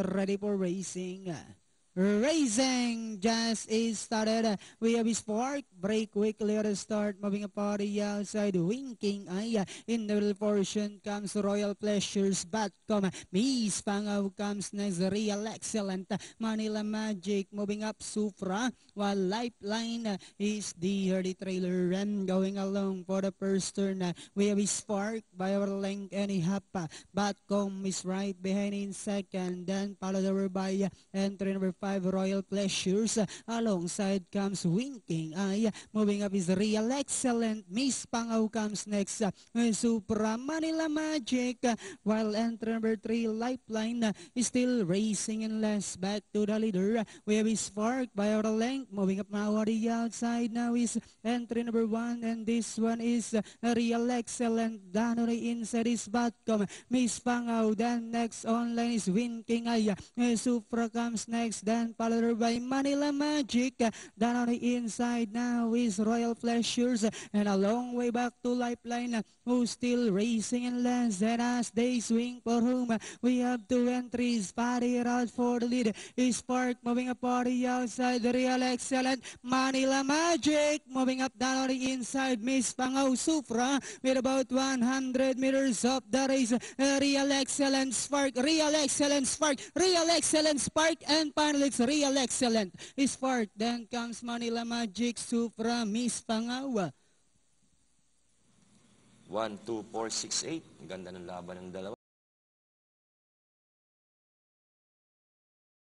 ready for racing. Racing just is started. We have spark, break quickly at the start, moving a party outside, winking eye. In the middle portion comes Royal Pleasures, Batcom. Miss Pangaw comes next, Real Excellent. Manila Magic moving up Supra, while Lifeline is the early trailer and going along for the first turn. We have spark by our length and a half. Batcom is right behind in second, then followed over by entry number 5 Royal Pleasures. Alongside comes Winking Eye. Moving up is Real Excellent. Miss Pangaw comes next. Supra Manila Magic. While entry number 3 Lifeline is still racing in last. Back to the leader. We have Spark by our length. Moving up now on the outside now is entry number 1. And this one is Real Excellent. Down on the inside is Batcom. Miss Pangaw. Then next online is Winking Eye. Supra comes next. Then followed by Manila Magic. Down on the inside now is Royal Pleasures. And a long way back to Lifeline, who's still racing in last. And as they swing for home, we have 2 entries. Party out for the lead. Spark moving up party outside. The Real Excellent. Manila Magic moving up down on the inside. Miss Pangaw Supra with about 100 meters of the race. Real Excellent Spark. Real Excellent Spark. Real Excellent Spark. And finally it's Real Excellent Spark. Then comes Manila Magic, Supra, Miss Pangaw. 1, 2, 4, 6, 8. Ganda ng laban ng dalawa.